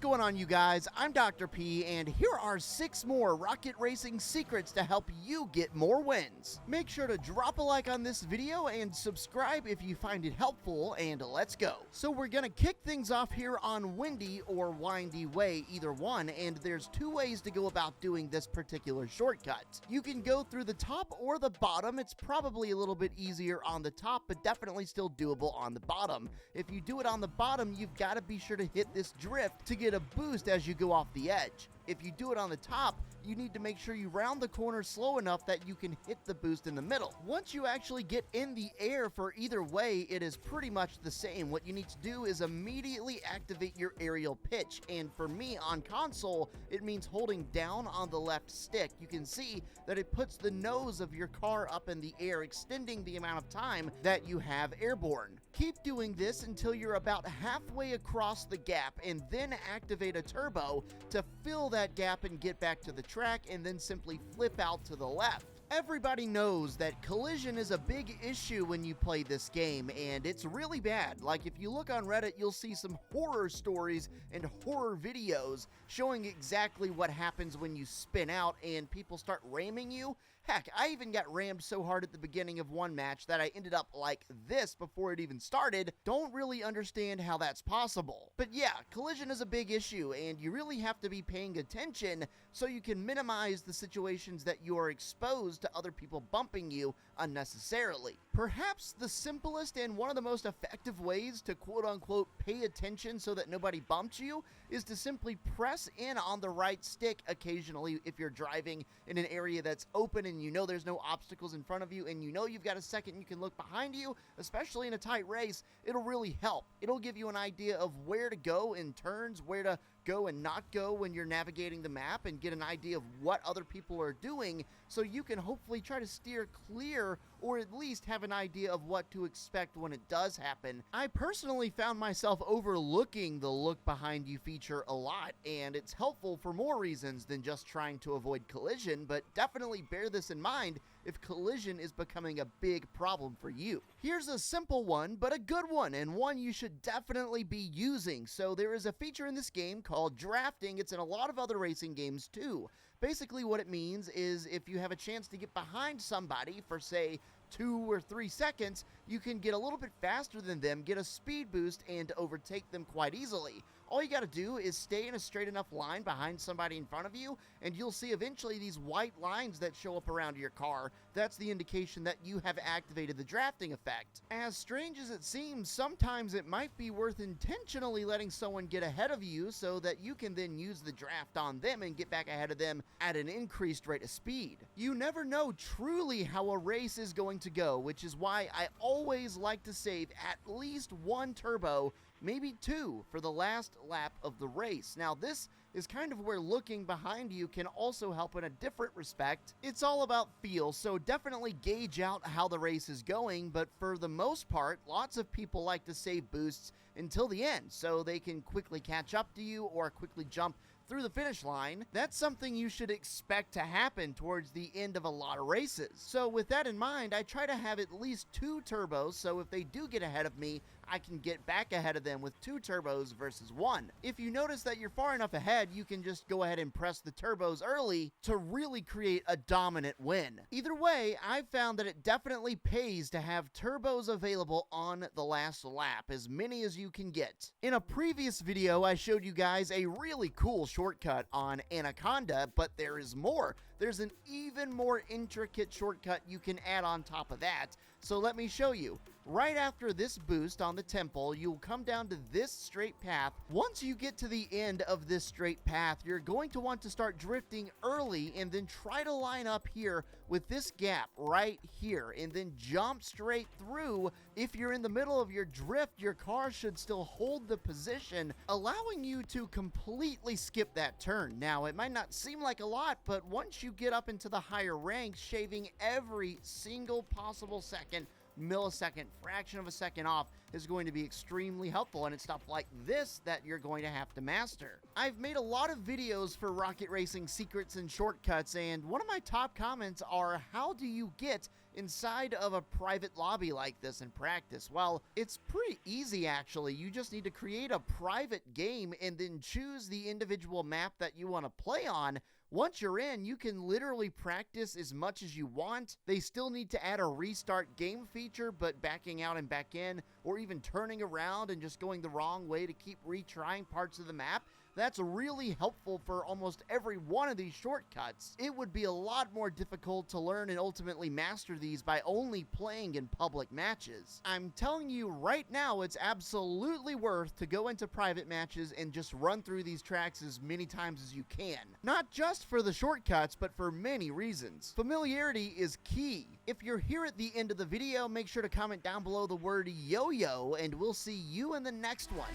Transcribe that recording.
going on, you guys? I'm Dr. P, and here are 6 more rocket racing secrets to help you get more wins. Make sure to drop a like on this video and subscribe if you find it helpful, and let's go. So we're gonna kick things off here on Windy or Windy Way, either one, and there's 2 ways to go about doing this particular shortcut. You can go through the top or the bottom. It's probably a little bit easier on the top, but definitely still doable on the bottom. If you do it on the bottom, you've got to be sure to hit this drift to get a boost as you go off the edge. If you do it on the top, you need to make sure you round the corner slow enough that you can hit the boost in the middle. Once you actually get in the air for either way, it is pretty much the same. What you need to do is immediately activate your aerial pitch, and for me on console, it means holding down on the left stick. You can see that it puts the nose of your car up in the air, extending the amount of time that you have airborne. Keep doing this until you're about halfway across the gap, and then activate a turbo to fill that gap and get back to the track, and then simply flip out to the left. Everybody knows that collision is a big issue when you play this game, and it's really bad. Like, if you look on Reddit, you'll see some horror stories and horror videos showing exactly what happens when you spin out and people start ramming you. Heck, I even got rammed so hard at the beginning of one match that I ended up like this before it even started. Don't really understand how that's possible. But yeah, collision is a big issue, and you really have to be paying attention so you can minimize the situations that you are exposed to other people bumping you unnecessarily. Perhaps the simplest and one of the most effective ways to quote-unquote pay attention so that nobody bumps you is to simply press in on the right stick occasionally if you're driving in an area that's open and you know there's no obstacles in front of you and you know you've got a second you can look behind you, especially in a tight race. It'll really help. It'll give you an idea of where to go in turns, where to go and not go when you're navigating the map, and get an idea of what other people are doing so you can hopefully try to steer clear or at least have an idea of what to expect when it does happen. I personally found myself overlooking the look behind you feature a lot, and it's helpful for more reasons than just trying to avoid collision, but definitely bear this in mind if collision is becoming a big problem for you. Here's a simple one, but a good one, and one you should definitely be using. So there is a feature in this game called drafting. It's in a lot of other racing games too. Basically what it means is if you have a chance to get behind somebody for, say, 2 or 3 seconds, you can get a little bit faster than them, get a speed boost, and overtake them quite easily. All you gotta do is stay in a straight enough line behind somebody in front of you, and you'll see eventually these white lines that show up around your car. That's the indication that you have activated the drafting effect. As strange as it seems, sometimes it might be worth intentionally letting someone get ahead of you so that you can then use the draft on them and get back ahead of them at an increased rate of speed. You never know truly how a race is going to go, which is why I always like to save at least 1 turbo, maybe 2, for the last lap of the race. Now, this is kind of where looking behind you can also help in a different respect. It's all about feel, so definitely gauge out how the race is going, but for the most part, lots of people like to save boosts until the end so they can quickly catch up to you or quickly jump through the finish line. That's something you should expect to happen towards the end of a lot of races. So with that in mind, I try to have at least 2 turbos, so if they do get ahead of me, I can get back ahead of them with 2 turbos versus 1. If you notice that you're far enough ahead, you can just go ahead and press the turbos early to really create a dominant win. Either way, I've found that it definitely pays to have turbos available on the last lap, as many as you can get. In a previous video, I showed you guys a really cool shortcut on Anaconda, but there is more. There's an even more intricate shortcut you can add on top of that. So let me show you. Right after this boost on the temple, you'll come down to this straight path. Once you get to the end of this straight path, you're going to want to start drifting early and then try to line up here with this gap right here and then jump straight through. If you're in the middle of your drift, your car should still hold the position, allowing you to completely skip that turn. Now, it might not seem like a lot, but once you get up into the higher ranks, shaving every single possible second, millisecond, fraction of a second off is going to be extremely helpful, and it's stuff like this that you're going to have to master. I've made a lot of videos for rocket racing secrets and shortcuts, and one of my top comments are, how do you get inside of a private lobby like this in practice? Well, it's pretty easy actually. You just need to create a private game and then choose the individual map that you want to play on. Once you're in, you can literally practice as much as you want. They still need to add a restart game feature, but backing out and back in, or even turning around and just going the wrong way to keep retrying parts of the map, that's really helpful for almost every one of these shortcuts. It would be a lot more difficult to learn and ultimately master these by only playing in public matches. I'm telling you right now, it's absolutely worth to go into private matches and just run through these tracks as many times as you can. Not just for the shortcuts, but for many reasons. Familiarity is key. If you're here at the end of the video, make sure to comment down below the word yo-yo, and we'll see you in the next one.